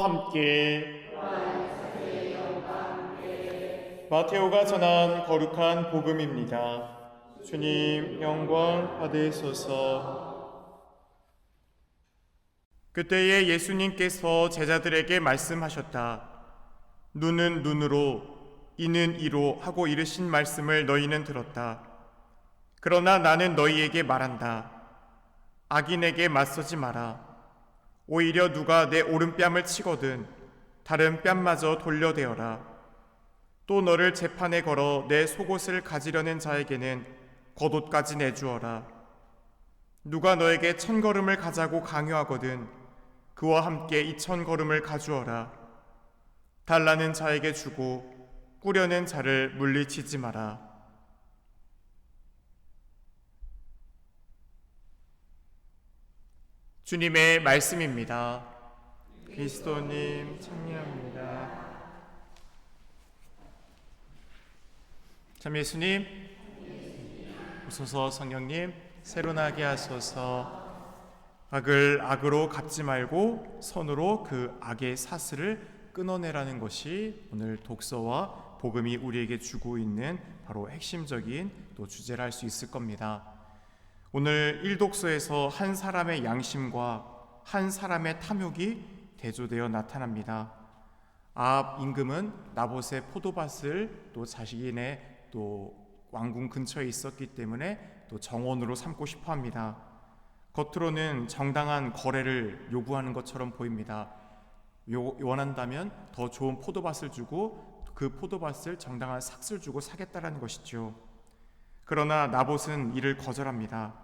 함께 마테오가 전한 거룩한 복음입니다. 주님 영광 받으소서. 그때에 예수님께서 제자들에게 말씀하셨다. 눈은 눈으로 이는 이로 하고 이르신 말씀을 너희는 들었다. 그러나 나는 너희에게 말한다. 악인에게 맞서지 마라. 오히려 누가 내 오른뺨을 치거든 다른 뺨마저 돌려대어라. 또 너를 재판에 걸어 내 속옷을 가지려는 자에게는 겉옷까지 내주어라. 누가 너에게 1000걸음을 가자고 강요하거든 그와 함께 2000걸음을 가주어라. 달라는 자에게 주고 꾸려는 자를 물리치지 마라. 주님의 말씀입니다. 그리스도님 찬미합니다. 참 예수님, 오소서. 성령님 새로나게 하소서. 악을 악으로 갚지 말고 선으로 그 악의 사슬을 끊어내라는 것이 오늘 독서와 복음이 우리에게 주고 있는 바로 핵심적인 또 주제라 할 수 있을 겁니다. 오늘 1독서에서 한 사람의 양심과 한 사람의 탐욕이 대조되어 나타납니다. 아합 임금은 나봇의 포도밭을 또 자신의 또 왕궁 근처에 있었기 때문에 또 정원으로 삼고 싶어 합니다. 겉으로는 정당한 거래를 요구하는 것처럼 보입니다. 원한다면 더 좋은 포도밭을 주고 그 포도밭을 정당한 삭슬 주고 사겠다라는 것이죠. 그러나 나봇은 이를 거절합니다.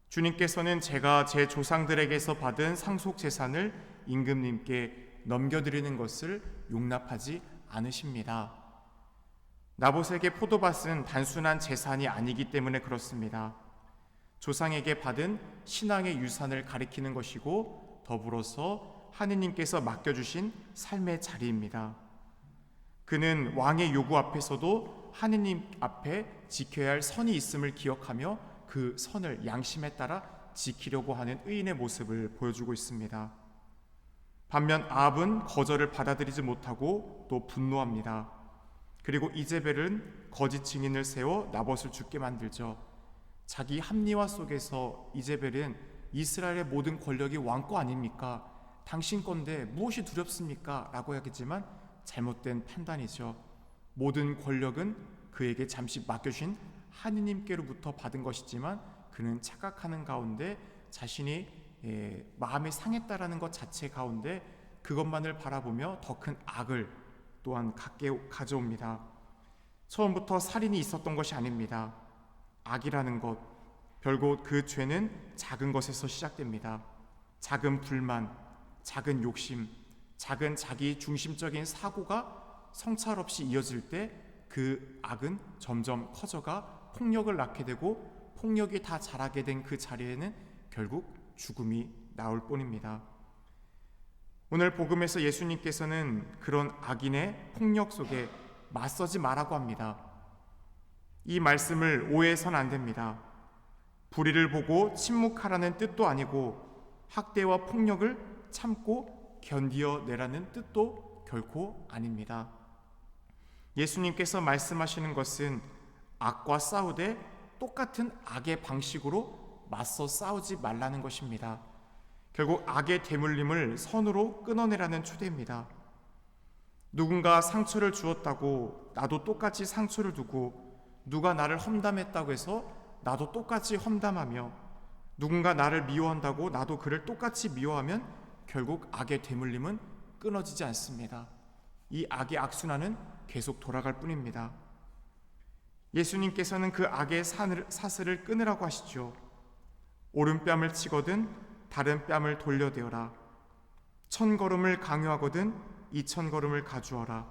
주님께서는 제가 제 조상들에게서 받은 상속 재산을 임금님께 넘겨드리는 것을 용납하지 않으십니다. 나봇에게 포도밭은 단순한 재산이 아니기 때문에 그렇습니다. 조상에게 받은 신앙의 유산을 가리키는 것이고 더불어서 하느님께서 맡겨주신 삶의 자리입니다. 그는 왕의 요구 앞에서도 하느님 앞에 지켜야 할 선이 있음을 기억하며 그 선을 양심에 따라 지키려고 하는 의인의 모습을 보여주고 있습니다. 반면 아합은 거절을 받아들이지 못하고 또 분노합니다. 그리고 이제벨은 거짓 증인을 세워 나봇을 죽게 만들죠. 자기 합리화 속에서 이제벨은 이스라엘의 모든 권력이 왕 거 아닙니까? 당신 건데 무엇이 두렵습니까? 라고 하겠지만 잘못된 판단이죠. 모든 권력은 그에게 잠시 맡겨주신 하느님께로부터 받은 것이지만 그는 착각하는 가운데 자신이 마음이 상했다라는 것 자체 가운데 그것만을 바라보며 더 큰 악을 또한 가져옵니다. 처음부터 살인이 있었던 것이 아닙니다. 악이라는 것, 결국 그 죄는 작은 것에서 시작됩니다. 작은 불만, 작은 욕심, 작은 자기 중심적인 사고가 성찰 없이 이어질 때 그 악은 점점 커져가 폭력을 낳게 되고 폭력이 다 자라게 된 그 자리에는 결국 죽음이 나올 뿐입니다. 오늘 복음에서 예수님께서는 그런 악인의 폭력 속에 맞서지 말라고 합니다. 이 말씀을 오해해서는 안 됩니다. 불의를 보고 침묵하라는 뜻도 아니고 학대와 폭력을 참고 견디어내라는 뜻도 결코 아닙니다. 예수님께서 말씀하시는 것은 악과 싸우되 똑같은 악의 방식으로 맞서 싸우지 말라는 것입니다. 결국 악의 대물림을 선으로 끊어내라는 초대입니다. 누군가 상처를 주었다고 나도 똑같이 상처를 두고 누가 나를 험담했다고 해서 나도 똑같이 험담하며 누군가 나를 미워한다고 나도 그를 똑같이 미워하면 결국 악의 대물림은 끊어지지 않습니다. 이 악의 악순환은 계속 돌아갈 뿐입니다. 예수님께서는 그 악의 사슬을 끊으라고 하시죠. 오른뺨을 치거든 다른 뺨을 돌려대어라. 1000걸음을 강요하거든 2000걸음을 가주어라.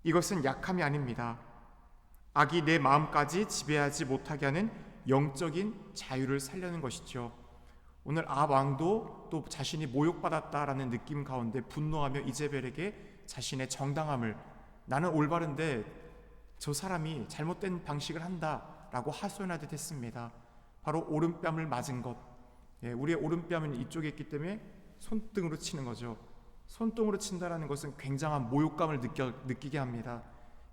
이것은 약함이 아닙니다. 악이 내 마음까지 지배하지 못하게 하는 영적인 자유를 살려는 것이죠. 오늘 아합 왕도 또 자신이 모욕받았다라는 느낌 가운데 분노하며 이제벨에게 자신의 정당함을 나는 올바른데 저 사람이 잘못된 방식을 한다라고 하소연하듯 했습니다. 바로 오른뺨을 맞은 것. 우리의 오른뺨은 이쪽에 있기 때문에 손등으로 치는 거죠. 손등으로 친다라는 것은 굉장한 모욕감을 느끼게 합니다.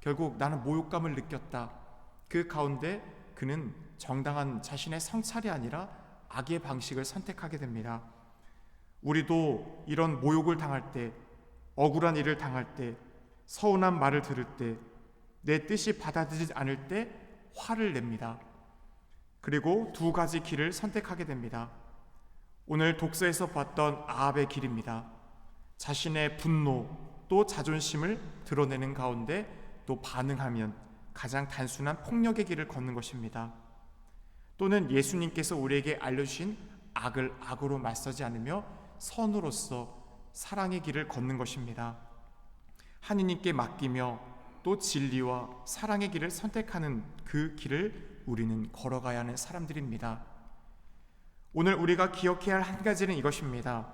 결국 나는 모욕감을 느꼈다. 그 가운데 그는 정당한 자신의 성찰이 아니라 악의 방식을 선택하게 됩니다. 우리도 이런 모욕을 당할 때, 억울한 일을 당할 때, 서운한 말을 들을 때, 내 뜻이 받아들이지 않을 때 화를 냅니다. 그리고 두 가지 길을 선택하게 됩니다. 오늘 독서에서 봤던 아합의 길입니다. 자신의 분노 또 자존심을 드러내는 가운데 또 반응하면 가장 단순한 폭력의 길을 걷는 것입니다. 또는 예수님께서 우리에게 알려주신 악을 악으로 맞서지 않으며 선으로서 사랑의 길을 걷는 것입니다. 하느님께 맡기며 또 진리와 사랑의 길을 선택하는 그 길을 우리는 걸어가야 하는 사람들입니다. 오늘 우리가 기억해야 할 한 가지는 이것입니다.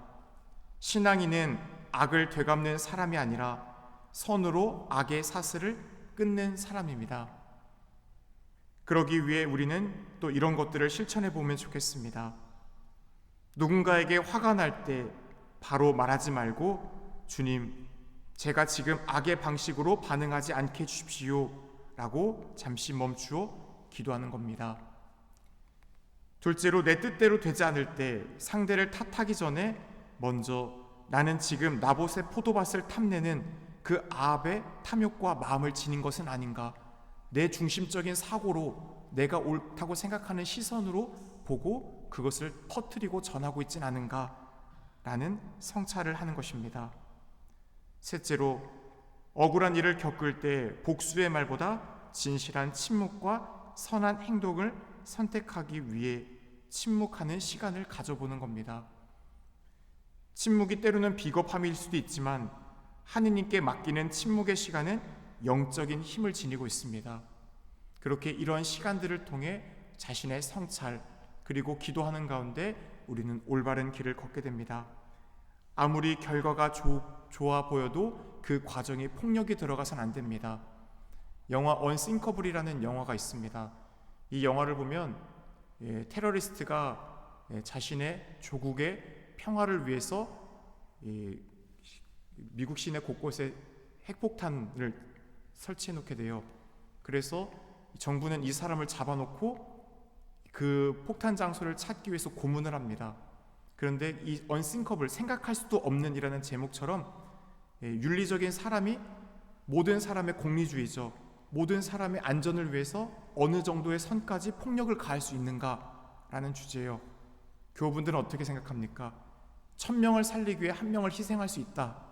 신앙인은 악을 되갚는 사람이 아니라 선으로 악의 사슬을 끊는 사람입니다. 그러기 위해 우리는 또 이런 것들을 실천해 보면 좋겠습니다. 누군가에게 화가 날 때 바로 말하지 말고 주님, 제가 지금 악의 방식으로 반응하지 않게 해주십시오 라고 잠시 멈추어 기도하는 겁니다. 둘째로 내 뜻대로 되지 않을 때 상대를 탓하기 전에 먼저 나는 지금 나봇의 포도밭을 탐내는 그 아합의 탐욕과 마음을 지닌 것은 아닌가, 내 중심적인 사고로 내가 옳다고 생각하는 시선으로 보고 그것을 퍼뜨리고 전하고 있진 않은가 라는 성찰을 하는 것입니다. 셋째로 억울한 일을 겪을 때 복수의 말보다 진실한 침묵과 선한 행동을 선택하기 위해 침묵하는 시간을 가져보는 겁니다. 침묵이 때로는 비겁함일 수도 있지만 하느님께 맡기는 침묵의 시간은 영적인 힘을 지니고 있습니다. 그렇게 이러한 시간들을 통해 자신의 성찰 그리고 기도하는 가운데 우리는 올바른 길을 걷게 됩니다. 아무리 결과가 좋아 보여도 그 과정에 폭력이 들어가선 안 됩니다. 영화 언싱커블이라는 영화가 있습니다. 이 영화를 보면 테러리스트가 자신의 조국의 평화를 위해서 미국 시내 곳곳에 핵폭탄을 설치해 놓게 돼요. 그래서 정부는 이 사람을 잡아놓고 그 폭탄 장소를 찾기 위해서 고문을 합니다. 그런데 이 언싱커블, 생각할 수도 없는 이라는 제목처럼 윤리적인 사람이 모든 사람의 공리주의죠. 모든 사람의 안전을 위해서 어느 정도의 선까지 폭력을 가할 수 있는가라는 주제예요. 교우분들은 어떻게 생각합니까? 1000명을 살리기 위해 1명을 희생할 수 있다.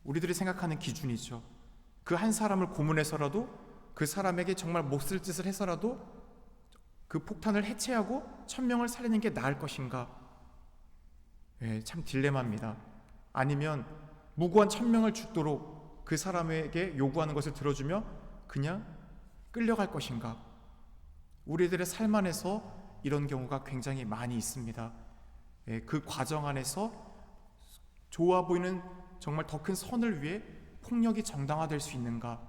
우리들이 생각하는 기준이죠. 그 한 사람을 고문해서라도 그 사람에게 정말 몹쓸 짓을 해서라도 그 폭탄을 해체하고 1000명을 살리는 게 나을 것인가? 참 딜레마입니다. 아니면 무고한 1000명을 죽도록 그 사람에게 요구하는 것을 들어주며 그냥 끌려갈 것인가? 우리들의 삶 안에서 이런 경우가 굉장히 많이 있습니다. 그 과정 안에서 좋아 보이는 정말 더 큰 선을 위해 폭력이 정당화될 수 있는가?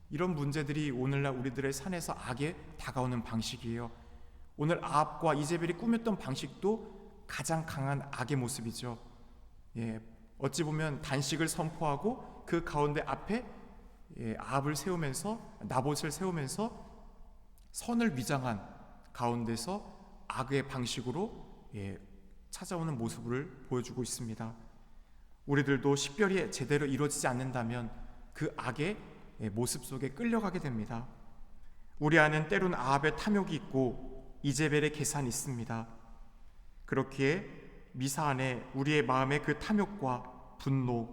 이런 문제들이 오늘날 우리들의 산에서 악에 다가오는 방식이에요. 오늘 아합과 이제벨이 꾸몄던 방식도 가장 강한 악의 모습이죠. 어찌 보면 단식을 선포하고 그 가운데 앞에 아합을 세우면서 나봇을 세우면서 선을 위장한 가운데서 악의 방식으로 찾아오는 모습을 보여주고 있습니다. 우리들도 식별이 제대로 이루어지지 않는다면 그 악의 모습 속에 끌려가게 됩니다. 우리 안엔 때로는 아합의 탐욕이 있고 이제벨의 계산이 있습니다. 그렇기에 미사 안에 우리의 마음의 그 탐욕과 분노,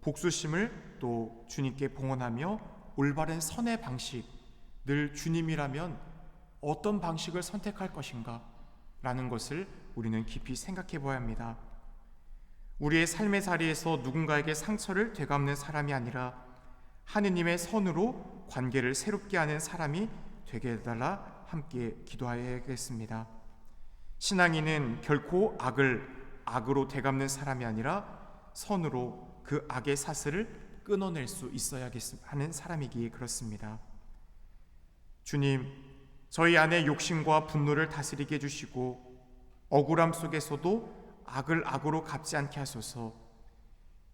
복수심을 또 주님께 봉헌하며 올바른 선의 방식, 늘 주님이라면 어떤 방식을 선택할 것인가 라는 것을 우리는 깊이 생각해 봐야 합니다. 우리의 삶의 자리에서 누군가에게 상처를 되갚는 사람이 아니라 하느님의 선으로 관계를 새롭게 하는 사람이 되게 해달라 함께 기도해야겠습니다. 신앙인은 결코 악을 악으로 되갚는 사람이 아니라 선으로 그 악의 사슬을 끊어낼 수 있어야 하는 사람이기에 그렇습니다. 주님, 저희 안에 욕심과 분노를 다스리게 해주시고 억울함 속에서도 악을 악으로 갚지 않게 하소서.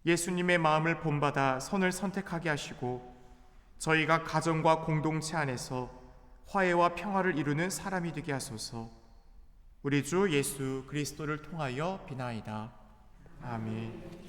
예수님의 마음을 본받아 선을 선택하게 하시고 저희가 가정과 공동체 안에서 화해와 평화를 이루는 사람이 되게 하소서. 우리 주 예수 그리스도를 통하여 비나이다. 아멘.